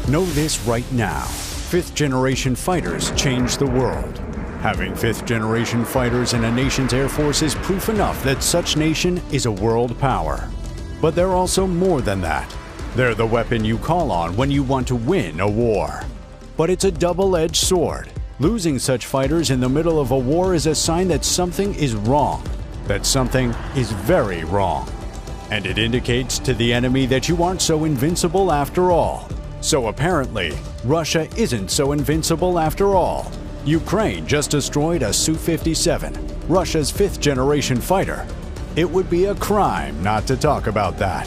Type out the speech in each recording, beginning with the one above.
Know this right now. Fifth-generation fighters change the world. Having fifth-generation fighters in a nation's Air Force is proof enough that such nation is a world power. But they're also more than that. They're the weapon you call on when you want to win a war. But it's a double-edged sword. Losing such fighters in the middle of a war is a sign that something is wrong, that something is very wrong. And it indicates to the enemy that you aren't so invincible after all. So apparently, Russia isn't so invincible after all. Ukraine just destroyed a Su-57, Russia's fifth-generation fighter. It would be a crime not to talk about that.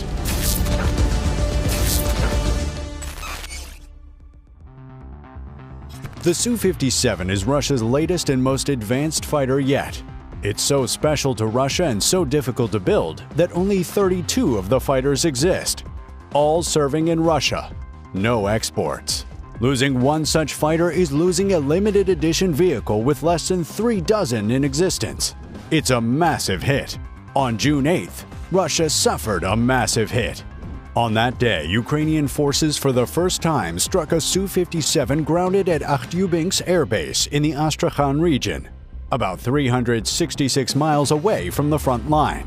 The Su-57 is Russia's latest and most advanced fighter yet. It's so special to Russia and so difficult to build that only 32 of the fighters exist, all serving in Russia. No exports. Losing one such fighter is losing a limited edition vehicle with less than 3 dozen in existence. It's a massive hit. On June 8th, Russia suffered a massive hit. On that day, Ukrainian forces for the first time struck a Su-57 grounded at Akhtubinsk Air Base in the Astrakhan region, about 366 miles away from the front line.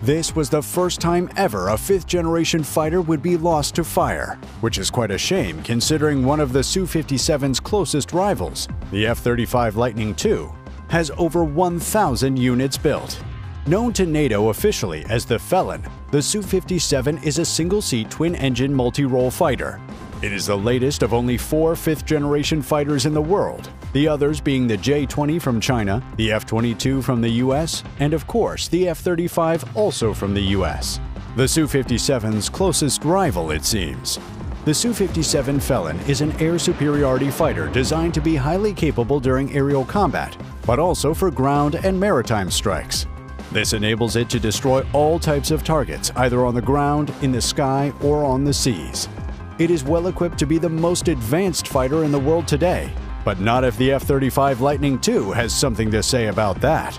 This was the first time ever a fifth-generation fighter would be lost to fire, which is quite a shame considering one of the Su-57's closest rivals, the F-35 Lightning II, has over 1,000 units built. Known to NATO officially as the Felon, the Su-57 is a single-seat twin-engine multi-role fighter. It is the latest of only 4 fifth-generation fighters in the world, the others being the J-20 from China, the F-22 from the US, and of course the F-35 also from the US. The Su-57's closest rival, it seems. The Su-57 Felon is an air superiority fighter designed to be highly capable during aerial combat, but also for ground and maritime strikes. This enables it to destroy all types of targets, either on the ground, in the sky, or on the seas. It is well equipped to be the most advanced fighter in the world today, but not if the F-35 Lightning II has something to say about that.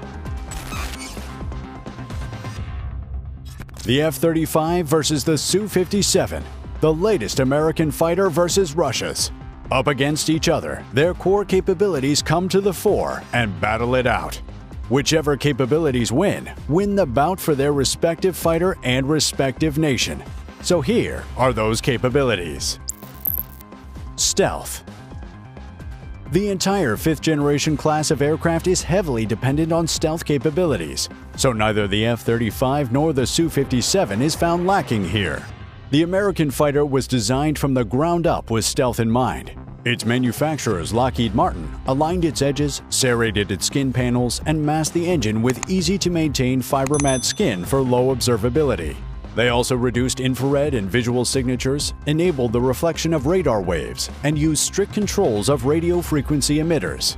The F-35 versus the Su-57, the latest American fighter versus Russia's. Up against each other, their core capabilities come to the fore and battle it out. Whichever capabilities win the bout for their respective fighter and respective nation. So here are those capabilities. Stealth. The entire fifth-generation class of aircraft is heavily dependent on stealth capabilities, so neither the F-35 nor the Su-57 is found lacking here. The American fighter was designed from the ground up with stealth in mind. Its manufacturers, Lockheed Martin, aligned its edges, serrated its skin panels, and masked the engine with easy-to-maintain fiber matte skin for low observability. They also reduced infrared and visual signatures, enabled the reflection of radar waves, and used strict controls of radio frequency emitters.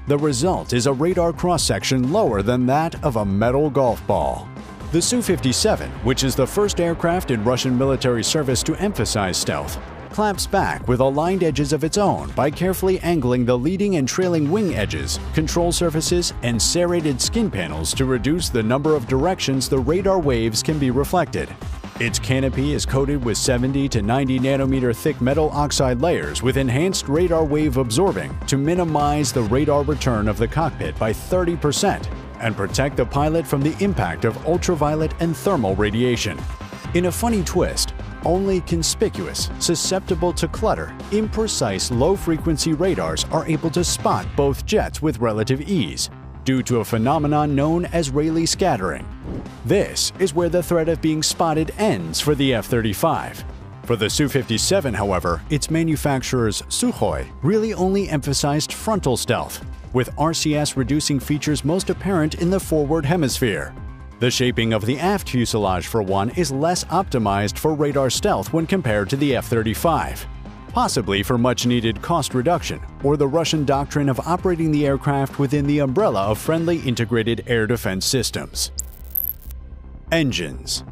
The result is a radar cross-section lower than that of a metal golf ball. The Su-57, which is the first aircraft in Russian military service to emphasize stealth, claps back with aligned edges of its own by carefully angling the leading and trailing wing edges, control surfaces, and serrated skin panels to reduce the number of directions the radar waves can be reflected. Its canopy is coated with 70 to 90 nanometer thick metal oxide layers with enhanced radar wave absorbing to minimize the radar return of the cockpit by 30% and protect the pilot from the impact of ultraviolet and thermal radiation. In a funny twist, only conspicuous, susceptible to clutter, imprecise low-frequency radars are able to spot both jets with relative ease, due to a phenomenon known as Rayleigh scattering. This is where the threat of being spotted ends for the F-35. For the Su-57, however, its manufacturers, Sukhoi, really only emphasized frontal stealth, with RCS reducing features most apparent in the forward hemisphere. The shaping of the aft fuselage, for one, is less optimized for radar stealth when compared to the F-35, possibly for much-needed cost reduction or the Russian doctrine of operating the aircraft within the umbrella of friendly integrated air defense systems. Engines.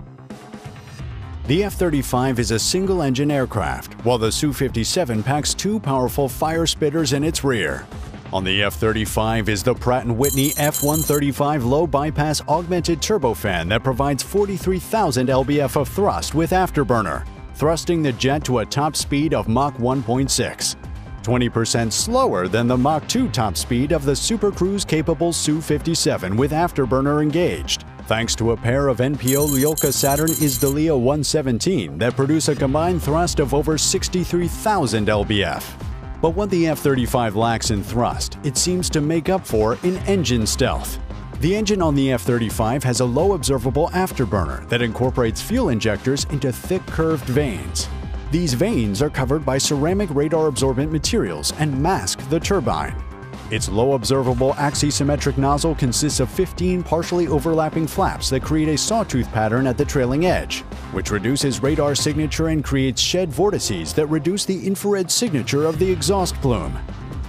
The F-35 is a single-engine aircraft, while the Su-57 packs 2 powerful fire spitters in its rear. On the F-35 is the Pratt & Whitney F135 low-bypass augmented turbofan that provides 43,000 lbf of thrust with afterburner, thrusting the jet to a top speed of Mach 1.6, 20% slower than the Mach 2 top speed of the Super Cruise-capable Su-57 with afterburner engaged, thanks to a pair of NPO Lyulka Saturn Izdalia 117 that produce a combined thrust of over 63,000 lbf. But what the F-35 lacks in thrust, it seems to make up for in engine stealth. The engine on the F-35 has a low observable afterburner that incorporates fuel injectors into thick curved vanes. These vanes are covered by ceramic radar-absorbent materials and mask the turbine. Its low observable axisymmetric nozzle consists of 15 partially overlapping flaps that create a sawtooth pattern at the trailing edge, which reduces radar signature and creates shed vortices that reduce the infrared signature of the exhaust plume.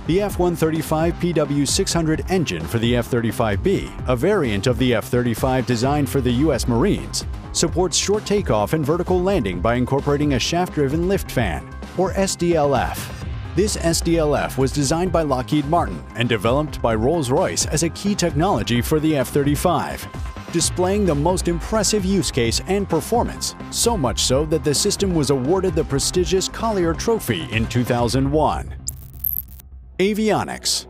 The F-135 PW600 engine for the F-35B, a variant of the F-35 designed for the U.S. Marines, supports short takeoff and vertical landing by incorporating a shaft-driven lift fan, or SDLF. This SDLF was designed by Lockheed Martin and developed by Rolls-Royce as a key technology for the F-35, displaying the most impressive use case and performance, so much so that the system was awarded the prestigious Collier Trophy in 2001. Avionics.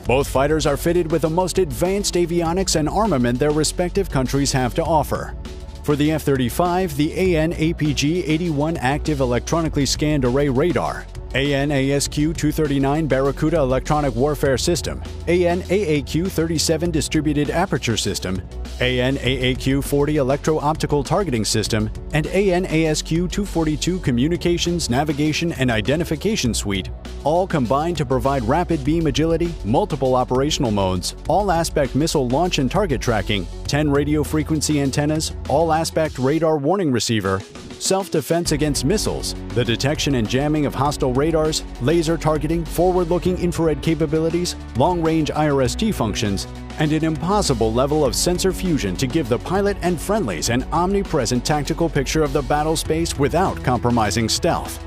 Both fighters are fitted with the most advanced avionics and armament their respective countries have to offer. For the F-35, the AN/APG-81 Active Electronically Scanned Array Radar, AN/ASQ-239 Barracuda Electronic Warfare System, AN/AAQ-37 Distributed Aperture System, AN/AAQ-40 Electro-Optical Targeting System, and AN/ASQ-242 Communications, Navigation, and Identification Suite all combine to provide rapid beam agility, multiple operational modes, all-aspect missile launch and target tracking, 10 radio frequency antennas, all-aspect radar warning receiver, self-defense against missiles, the detection and jamming of hostile radars, laser targeting, forward-looking infrared capabilities, long-range IRST functions, and an impossible level of sensor fusion to give the pilot and friendlies an omnipresent tactical picture of the battle space without compromising stealth.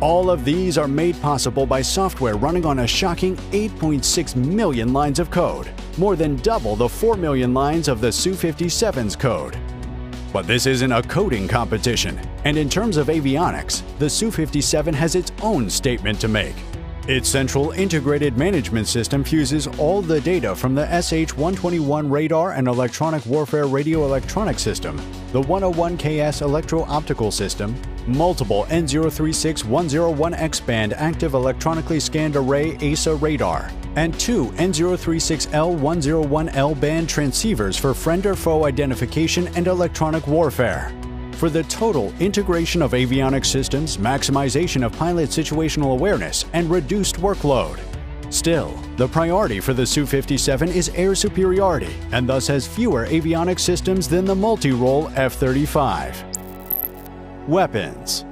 All of these are made possible by software running on a shocking 8.6 million lines of code, more than double the 4 million lines of the Su-57's code. But this isn't a coding competition, and in terms of avionics, the Su-57 has its own statement to make. Its central integrated management system fuses all the data from the SH-121 radar and electronic warfare radio electronic system, the 101KS electro-optical system, multiple N036-101X band active electronically scanned array ASA radar, and two N036L101L band transceivers for friend or foe identification and electronic warfare. For the total integration of avionics systems, maximization of pilot situational awareness, and reduced workload. Still, the priority for the Su-57 is air superiority and thus has fewer avionics systems than the multi-role F-35. Weapons.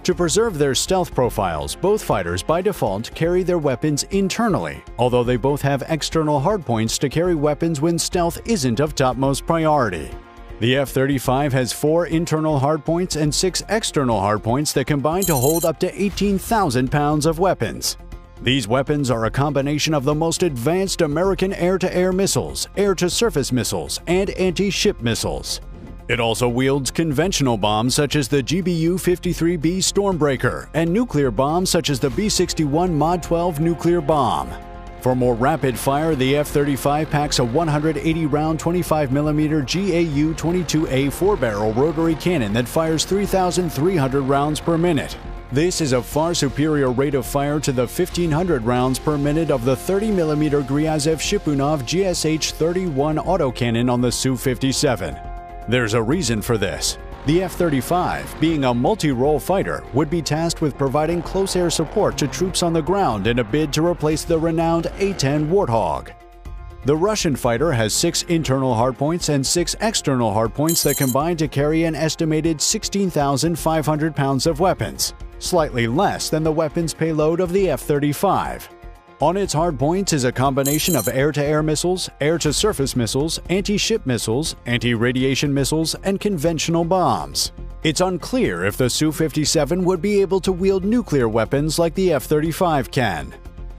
To preserve their stealth profiles, both fighters by default carry their weapons internally, although they both have external hardpoints to carry weapons when stealth isn't of topmost priority. The F-35 has 4 internal hardpoints and 6 external hardpoints that combine to hold up to 18,000 pounds of weapons. These weapons are a combination of the most advanced American air-to-air missiles, air-to-surface missiles, and anti-ship missiles. It also wields conventional bombs such as the GBU-53B Stormbreaker and nuclear bombs such as the B-61 Mod 12 nuclear bomb. For more rapid fire, the F-35 packs a 180-round 25mm GAU-22A 4-barrel rotary cannon that fires 3,300 rounds per minute. This is a far superior rate of fire to the 1,500 rounds per minute of the 30mm Gryazev Shipunov GSH-31 autocannon on the Su-57. There's a reason for this. The F-35, being a multi-role fighter, would be tasked with providing close air support to troops on the ground in a bid to replace the renowned A-10 Warthog. The Russian fighter has 6 internal hardpoints and 6 external hardpoints that combine to carry an estimated 16,500 pounds of weapons, slightly less than the weapons payload of the F-35. On its hardpoints is a combination of air-to-air missiles, air-to-surface missiles, anti-ship missiles, anti-radiation missiles, and conventional bombs. It's unclear if the Su-57 would be able to wield nuclear weapons like the F-35 can.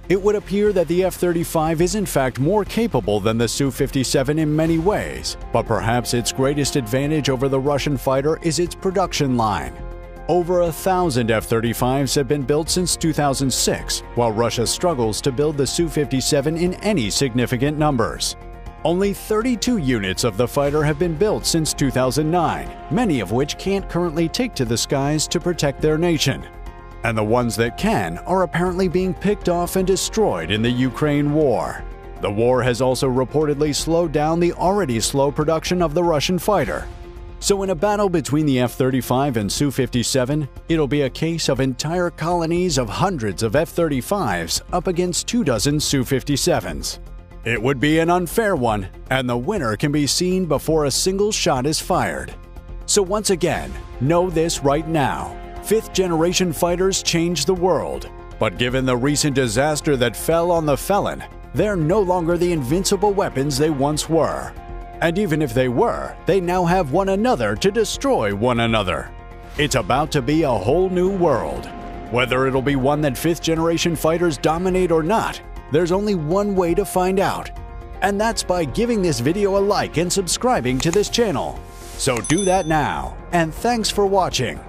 It would appear that the F-35 is in fact more capable than the Su-57 in many ways, but perhaps its greatest advantage over the Russian fighter is its production line. Over 1,000 F-35s have been built since 2006, while Russia struggles to build the Su-57 in any significant numbers. Only 32 units of the fighter have been built since 2009, many of which can't currently take to the skies to protect their nation. And the ones that can are apparently being picked off and destroyed in the Ukraine war. The war has also reportedly slowed down the already slow production of the Russian fighter. So in a battle between the F-35 and Su-57, it'll be a case of entire colonies of hundreds of F-35s up against 24 Su-57s. It would be an unfair one, and the winner can be seen before a single shot is fired. So once again, know this right now. Fifth-generation fighters change the world. But given the recent disaster that fell on the Felon, they're no longer the invincible weapons they once were. And even if they were, they now have one another to destroy one another. It's about to be a whole new world. Whether it'll be one that fifth-generation fighters dominate or not, there's only one way to find out. And that's by giving this video a like and subscribing to this channel. So do that now, and thanks for watching.